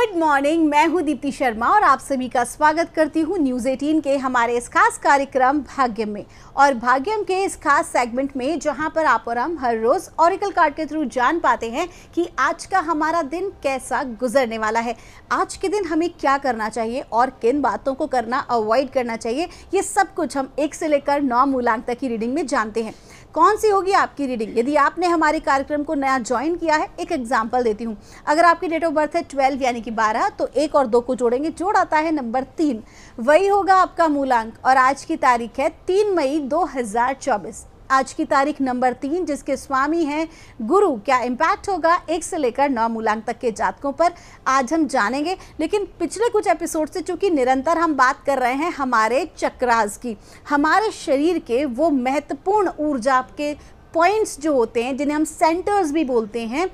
Good morning, मैं हूं दीप्ति शर्मा और आप सभी का स्वागत करती हूं न्यूज़ 18 के हमारे इस खास कार्यक्रम भाग्यम में। और भाग्यम के इस खास सेगमेंट में जहां पर आप और हम हर रोज ऑरेकल कार्ड के थ्रू जान पाते हैं कि आज का हमारा दिन कैसा गुजरने वाला है, आज के दिन हमें क्या करना चाहिए और किन बातों को करना अवॉइड करना चाहिए, ये सब कुछ हम 1 से लेकर 9 मूलांक तक की रीडिंग में जानते हैं। कौन सी होगी आपकी रीडिंग? यदि आपने हमारे कार्यक्रम को नया ज्वाइन किया है, एक एग्जांपल देती हूँ। अगर आपकी डेट ऑफ बर्थ है 12 यानी कि 12, तो 1 और 2 को जोड़ेंगे, जोड़ आता है नंबर 3, वही होगा आपका मूलांक। और आज की तारीख है 3 मई 2024। आज की तारीख नंबर 3, जिसके स्वामी हैं गुरु। क्या इम्पैक्ट होगा 1 से लेकर 9 मूलांक तक के जातकों पर, आज हम जानेंगे। लेकिन पिछले कुछ एपिसोड से चूंकि निरंतर हम बात कर रहे हैं हमारे चक्रास की, हमारे शरीर के वो महत्वपूर्ण ऊर्जा के पॉइंट्स जो होते हैं, जिन्हें हम सेंटर्स भी बोलते हैं,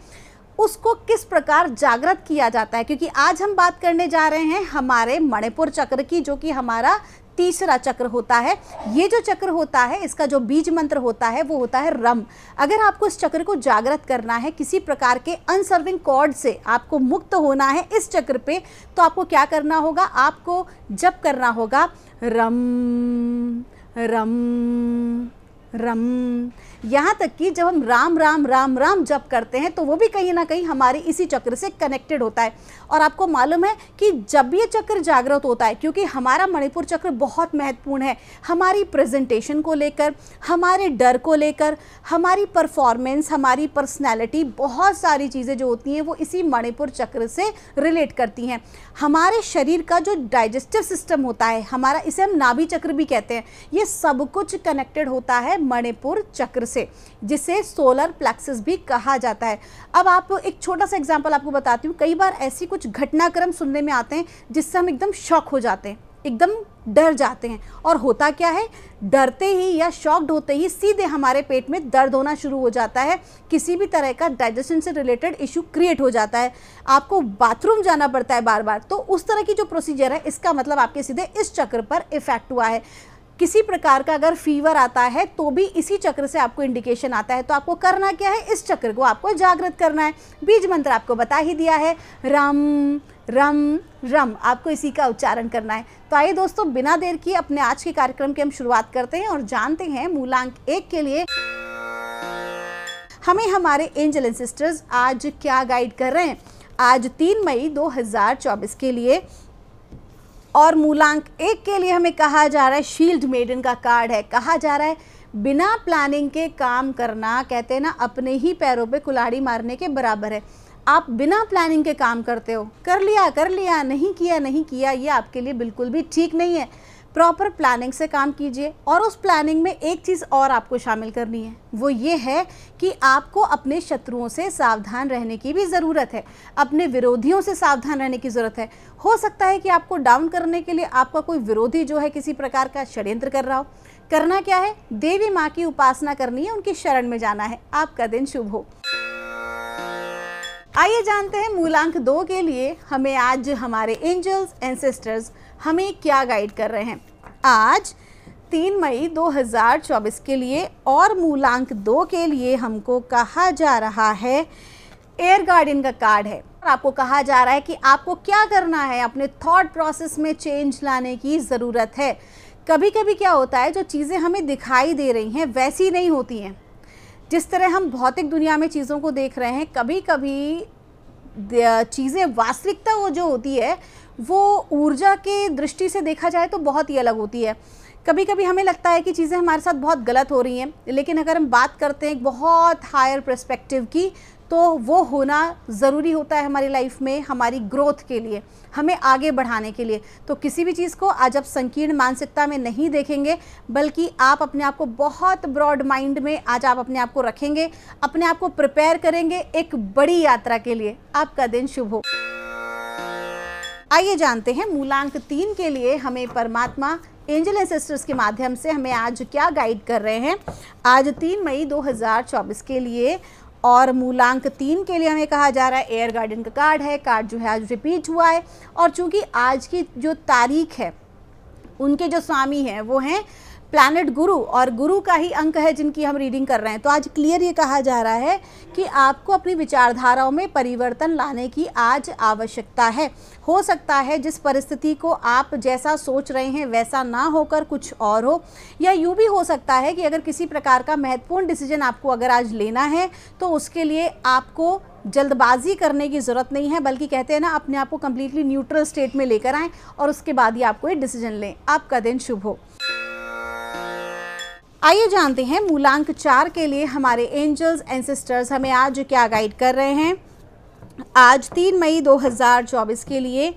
उसको किस प्रकार जागृत किया जाता है। क्योंकि आज हम बात करने जा रहे हैं हमारे मणिपुर चक्र की, जो कि हमारा तीसरा चक्र होता है। ये जो चक्र होता है, इसका जो बीज मंत्र होता है वो होता है रम। अगर आपको इस चक्र को जागृत करना है, किसी प्रकार के अनसर्विंग कॉर्ड से आपको मुक्त होना है इस चक्र पे, तो आपको क्या करना होगा? आपको जप करना होगा रम रम रम। यहाँ तक कि जब हम राम राम राम राम जप करते हैं तो वो भी कहीं ना कहीं हमारे इसी चक्र से कनेक्टेड होता है। और आपको मालूम है कि जब ये चक्र जागृत होता है, क्योंकि हमारा मणिपुर चक्र बहुत महत्वपूर्ण है हमारी प्रेजेंटेशन को लेकर, हमारे डर को लेकर, हमारी परफॉर्मेंस, हमारी पर्सनैलिटी, बहुत सारी चीज़ें जो होती हैं वो इसी मणिपुर चक्र से रिलेट करती हैं। हमारे शरीर का जो डाइजेस्टिव सिस्टम होता है हमारा, इसे हम नाभि चक्र भी कहते हैं, ये सब कुछ कनेक्टेड होता है मणिपुर चक्र से, जिसे सोलर प्लेक्सस भी कहा जाता है। अब आप एक छोटा सा एग्जांपल आपको बताती हूँ। कई बार ऐसी कुछ घटनाक्रम सुनने में आते हैं जिससे हम एकदम शॉक हो जाते हैं, एकदम डर जाते हैं। और होता क्या है, डरते ही या शॉक्ड होते ही सीधे हमारे पेट में दर्द होना शुरू हो जाता है, किसी भी तरह का डाइजेशन से रिलेटेड इशू क्रिएट हो जाता है, आपको बाथरूम जाना पड़ता है बार बार। तो उस तरह की जो प्रोसीजर है, इसका मतलब आपके सीधे इस चक्र पर इफेक्ट हुआ है। किसी प्रकार का अगर फीवर आता है तो भी इसी चक्र से आपको इंडिकेशन आता है। तो आपको करना क्या है, इस चक्र को आपको जागृत करना है। बीज मंत्र आपको बता ही दिया है, रम रम रम, आपको इसी का उच्चारण करना है। तो आइए दोस्तों, बिना देर किए अपने आज के कार्यक्रम की हम शुरुआत करते हैं और जानते हैं मूलांक 1 के लिए हमें हमारे एंजल एंसेस्टर्स आज क्या गाइड कर रहे हैं। आज 3 मई 2024 के लिए और मूलांक 1 के लिए हमें कहा जा रहा है, शील्ड मेडन का कार्ड है। कहा जा रहा है बिना प्लानिंग के काम करना, कहते हैं ना, अपने ही पैरों पे कुल्हाड़ी मारने के बराबर है। आप बिना प्लानिंग के काम करते हो, कर लिया, नहीं किया, ये आपके लिए बिल्कुल भी ठीक नहीं है। प्रॉपर प्लानिंग से काम कीजिए। और उस प्लानिंग में एक चीज़ और आपको शामिल करनी है, वो ये है कि आपको अपने शत्रुओं से सावधान रहने की भी ज़रूरत है, अपने विरोधियों से सावधान रहने की ज़रूरत है। हो सकता है कि आपको डाउन करने के लिए आपका कोई विरोधी जो है किसी प्रकार का षड्यंत्र कर रहा हो। करना क्या है, देवी माँ की उपासना करनी है, उनकी शरण में जाना है। आपका दिन शुभ हो। आइए जानते हैं मूलांक 2 के लिए हमें आज हमारे एंजल्स एंसेस्टर्स हमें क्या गाइड कर रहे हैं। आज 3 मई 2024 के लिए और मूलांक 2 के लिए हमको कहा जा रहा है, एयर गार्डियन का कार्ड है। आपको कहा जा रहा है कि आपको क्या करना है, अपने थॉट प्रोसेस में चेंज लाने की ज़रूरत है। कभी कभी क्या होता है, जो चीज़ें हमें दिखाई दे रही हैं वैसी नहीं होती हैं। जिस तरह हम भौतिक दुनिया में चीज़ों को देख रहे हैं, कभी कभी चीज़ें, वास्तविकता वो जो होती है वो ऊर्जा के दृष्टि से देखा जाए तो बहुत ही अलग होती है। कभी कभी हमें लगता है कि चीज़ें हमारे साथ बहुत गलत हो रही हैं, लेकिन अगर हम बात करते हैं एक बहुत हायर पर्सपेक्टिव की, तो वो होना ज़रूरी होता है हमारी लाइफ में, हमारी ग्रोथ के लिए, हमें आगे बढ़ाने के लिए। तो किसी भी चीज़ को आज आप संकीर्ण मानसिकता में नहीं देखेंगे, बल्कि आप अपने आप को बहुत ब्रॉड माइंड में आज आप अपने आप को रखेंगे, अपने आप को प्रिपेयर करेंगे एक बड़ी यात्रा के लिए। आपका दिन शुभ हो। आइए जानते हैं मूलांक 3 के लिए हमें परमात्मा एंजल एंसेस्टर्स के माध्यम से हमें आज क्या गाइड कर रहे हैं। आज 3 मई 2024 के लिए और मूलांक 3 के लिए हमें कहा जा रहा है, एयर गार्डियन का कार्ड है। कार्ड जो है आज रिपीट हुआ है, और चूंकि आज की जो तारीख है, उनके जो स्वामी हैं वो हैं प्लैनेट गुरु, और गुरु का ही अंक है जिनकी हम रीडिंग कर रहे हैं। तो आज क्लियर ये कहा जा रहा है कि आपको अपनी विचारधाराओं में परिवर्तन लाने की आज आवश्यकता है। हो सकता है जिस परिस्थिति को आप जैसा सोच रहे हैं वैसा ना होकर कुछ और हो, या यूँ भी हो सकता है कि अगर किसी प्रकार का महत्वपूर्ण डिसीजन आपको अगर आज लेना है तो उसके लिए आपको जल्दबाजी करने की ज़रूरत नहीं है, बल्कि कहते हैं ना, अपने आप को कम्प्लीटली न्यूट्रल स्टेट में लेकर आएँ और उसके बाद ही आपको ये डिसीजन लें। आपका दिन शुभ हो। आइए जानते हैं मूलांक 4 के लिए हमारे एंजल्स एंड सिस्टर्स हमें आज क्या गाइड कर रहे हैं आज 3 मई 2024 के लिए।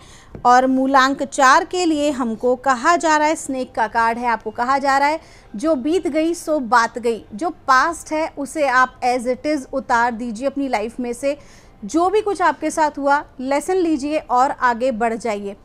और मूलांक 4 के लिए हमको कहा जा रहा है, स्नेक का कार्ड है, आपको कहा जा रहा है जो बीत गई सो बात गई। जो पास्ट है उसे आप एज इट इज़ उतार दीजिए अपनी लाइफ में से। जो भी कुछ आपके साथ हुआ लेसन लीजिए और आगे बढ़ जाइए।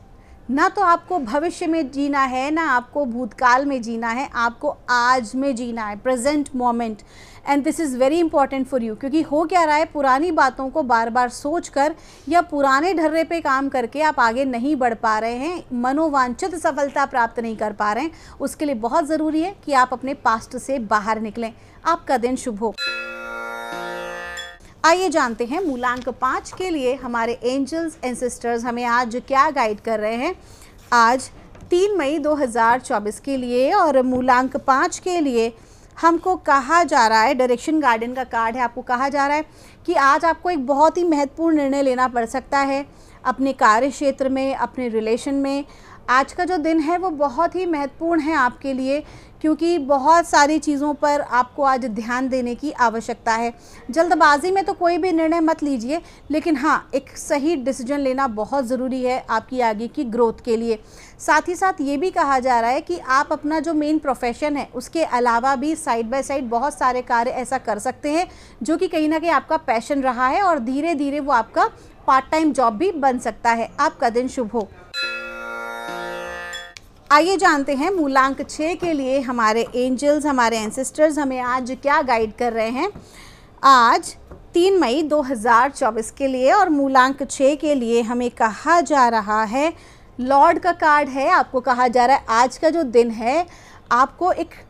ना तो आपको भविष्य में जीना है, ना आपको भूतकाल में जीना है, आपको आज में जीना है, present moment. And this is very important for you, क्योंकि हो क्या रहा है, पुरानी बातों को बार बार सोचकर या पुराने ढर्रे पे काम करके आप आगे नहीं बढ़ पा रहे हैं, मनोवांछित सफलता प्राप्त नहीं कर पा रहे हैं। उसके लिए बहुत ज़रूरी है कि आप अपने पास्ट से बाहर निकलें। आपका दिन शुभ हो। आइए जानते हैं मूलांक 5 के लिए हमारे एंजल्स एंड सिस्टर्स हमें आज क्या गाइड कर रहे हैं आज 3 मई 2024 के लिए। और मूलांक 5 के लिए हमको कहा जा रहा है, डायरेक्शन गार्डन का कार्ड है, आपको कहा जा रहा है कि आज आपको एक बहुत ही महत्वपूर्ण निर्णय लेना पड़ सकता है अपने कार्य क्षेत्र में, अपने रिलेशन में। आज का जो दिन है वो बहुत ही महत्वपूर्ण है आपके लिए, क्योंकि बहुत सारी चीज़ों पर आपको आज ध्यान देने की आवश्यकता है। जल्दबाजी में तो कोई भी निर्णय मत लीजिए, लेकिन हाँ, एक सही डिसीजन लेना बहुत ज़रूरी है आपकी आगे की ग्रोथ के लिए। साथ ही साथ ये भी कहा जा रहा है कि आप अपना जो मेन प्रोफेशन है उसके अलावा भी साइड बाय साइड बहुत सारे कार्य ऐसा कर सकते हैं जो कि कहीं ना कहीं आपका पैशन रहा है, और धीरे धीरे वो आपका पार्ट टाइम जॉब भी बन सकता है। आपका दिन शुभ हो। आइए जानते हैं मूलांक 6 के लिए हमारे एंजल्स, हमारे एंसेस्टर्स हमें आज क्या गाइड कर रहे हैं आज 3 मई 2024 के लिए। और मूलांक 6 के लिए हमें कहा जा रहा है, लॉर्ड का कार्ड है, आपको कहा जा रहा है आज का जो दिन है आपको एक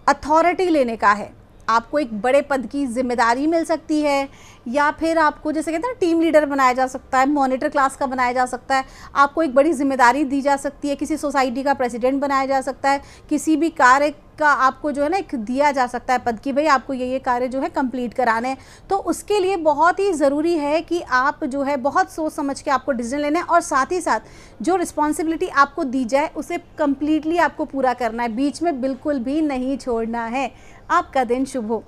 अथॉरिटी लेने का है। आपको एक बड़े पद की जिम्मेदारी मिल सकती है, या फिर आपको जैसे कहते हैं टीम लीडर बनाया जा सकता है, मॉनिटर क्लास का बनाया जा सकता है। आपको एक बड़ी जिम्मेदारी दी जा सकती है, किसी सोसाइटी का प्रेसिडेंट बनाया जा सकता है, किसी भी कार्य का आपको जो है ना एक दिया जा सकता है पद की, भाई आपको ये कार्य जो है कंप्लीट कराने हैं। तो उसके लिए बहुत ही ज़रूरी है कि आप जो है बहुत सोच समझ के आपको डिसीजन लेना है, और साथ ही साथ जो रिस्पॉन्सिबिलिटी आपको दी जाए उसे कम्प्लीटली आपको पूरा करना है, बीच में बिल्कुल भी नहीं छोड़ना है। आपका दिन शुभ हो।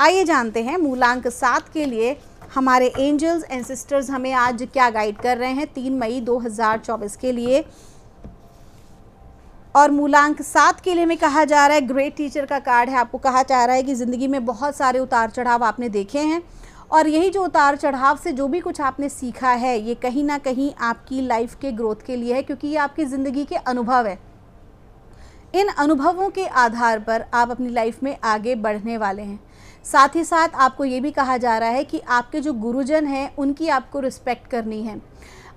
आइए जानते हैं मूलांक 7 के लिए हमारे एंजल्स एंड सिस्टर्स हमें आज क्या गाइड कर रहे हैं 3 मई 2024 के लिए। और मूलांक 7 के लिए में कहा जा रहा है, ग्रेट टीचर का कार्ड है, आपको कहा जा रहा है कि ज़िंदगी में बहुत सारे उतार चढ़ाव आपने देखे हैं, और यही जो उतार चढ़ाव से जो भी कुछ आपने सीखा है ये कहीं ना कहीं आपकी लाइफ के ग्रोथ के लिए है, क्योंकि ये आपकी ज़िंदगी के अनुभव है। इन अनुभवों के आधार पर आप अपनी लाइफ में आगे बढ़ने वाले हैं। साथ ही साथ आपको ये भी कहा जा रहा है कि आपके जो गुरुजन हैं उनकी आपको रिस्पेक्ट करनी है।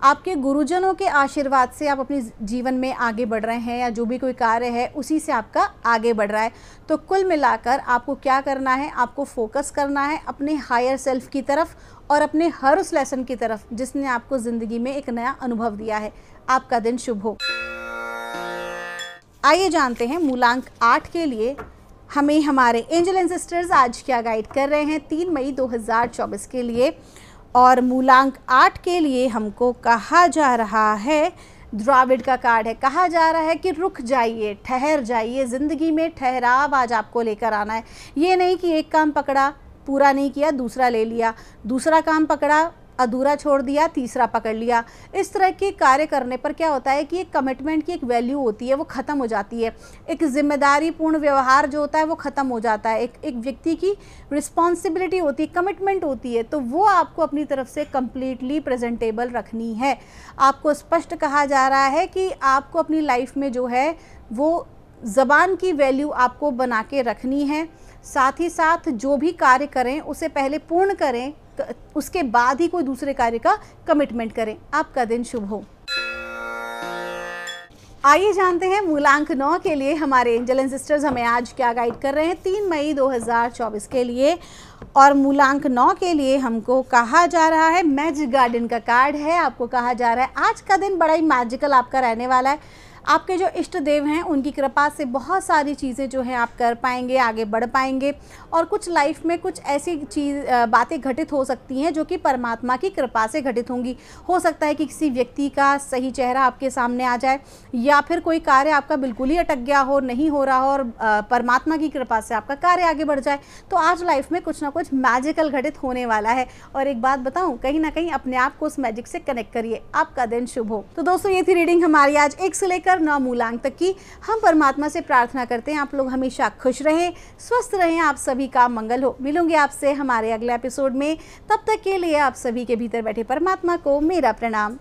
आपके गुरुजनों के आशीर्वाद से आप अपने जीवन में आगे बढ़ रहे हैं, या जो भी कोई कार्य है उसी से आपका आगे बढ़ रहा है। तो कुल मिलाकर आपको क्या करना है, आपको फोकस करना है अपने हायर सेल्फ की तरफ और अपने हर उस लेसन की तरफ जिसने आपको ज़िंदगी में एक नया अनुभव दिया है। आपका दिन शुभ हो। आइए जानते हैं मूलांक 8 के लिए हमें हमारे एंजल एंड सिस्टर्स आज क्या गाइड कर रहे हैं 3 मई 2024 के लिए। और मूलांक 8 के लिए हमको कहा जा रहा है, द्राविड का कार्ड है, कहा जा रहा है कि रुक जाइए, ठहर जाइए, ज़िंदगी में ठहराव आज आपको लेकर आना है। ये नहीं कि एक काम पकड़ा, पूरा नहीं किया, दूसरा ले लिया, दूसरा काम पकड़ा, अधूरा छोड़ दिया, तीसरा पकड़ लिया। इस तरह के कार्य करने पर क्या होता है कि एक कमिटमेंट की एक वैल्यू होती है वो ख़त्म हो जाती है, एक जिम्मेदारी पूर्ण व्यवहार जो होता है वो ख़त्म हो जाता है, एक व्यक्ति की रिस्पॉन्सिबिलिटी होती है, कमिटमेंट होती है, तो वो आपको अपनी तरफ से कम्प्लीटली प्रेजेंटेबल रखनी है। आपको स्पष्ट कहा जा रहा है कि आपको अपनी लाइफ में जो है वो ज़बान की वैल्यू आपको बना के रखनी है। साथ ही साथ जो भी कार्य करें उसे पहले पूर्ण करें, उसके बाद ही कोई दूसरे कार्य का कमिटमेंट करें। आपका दिन शुभ हो। आइए जानते हैं मूलांक 9 के लिए हमारे एंजल एंड सिस्टर्स हमें आज क्या गाइड कर रहे हैं 3 मई 2024 के लिए। और मूलांक 9 के लिए हमको कहा जा रहा है, मैजिक गार्डन का कार्ड है। आपको कहा जा रहा है आज का दिन बड़ा ही मैजिकल आपका रहने वाला है। आपके जो इष्ट देव हैं उनकी कृपा से बहुत सारी चीज़ें जो हैं आप कर पाएंगे, आगे बढ़ पाएंगे। और कुछ लाइफ में कुछ ऐसी बातें घटित हो सकती हैं जो कि परमात्मा की कृपा से घटित होंगी। हो सकता है कि किसी व्यक्ति का सही चेहरा आपके सामने आ जाए, या फिर कोई कार्य आपका बिल्कुल ही अटक गया हो, नहीं हो रहा हो, और परमात्मा की कृपा से आपका कार्य आगे बढ़ जाए। तो आज लाइफ में कुछ ना कुछ मैजिकल घटित होने वाला है। और एक बात बताऊं, कहीं ना कहीं अपने आप को उस मैजिक से कनेक्ट करिए, आपका दिन शुभ हो। तो दोस्तों, ये थी रीडिंग हमारी आज 1 से लेकर 9 मूलांक तक की। हम परमात्मा से प्रार्थना करते हैं आप लोग हमेशा खुश रहें, स्वस्थ रहें, आप सभी का मंगल हो। मिलूंगे आपसे हमारे अगले एपिसोड में। तब तक के लिए आप सभी के भीतर बैठे परमात्मा को मेरा प्रणाम।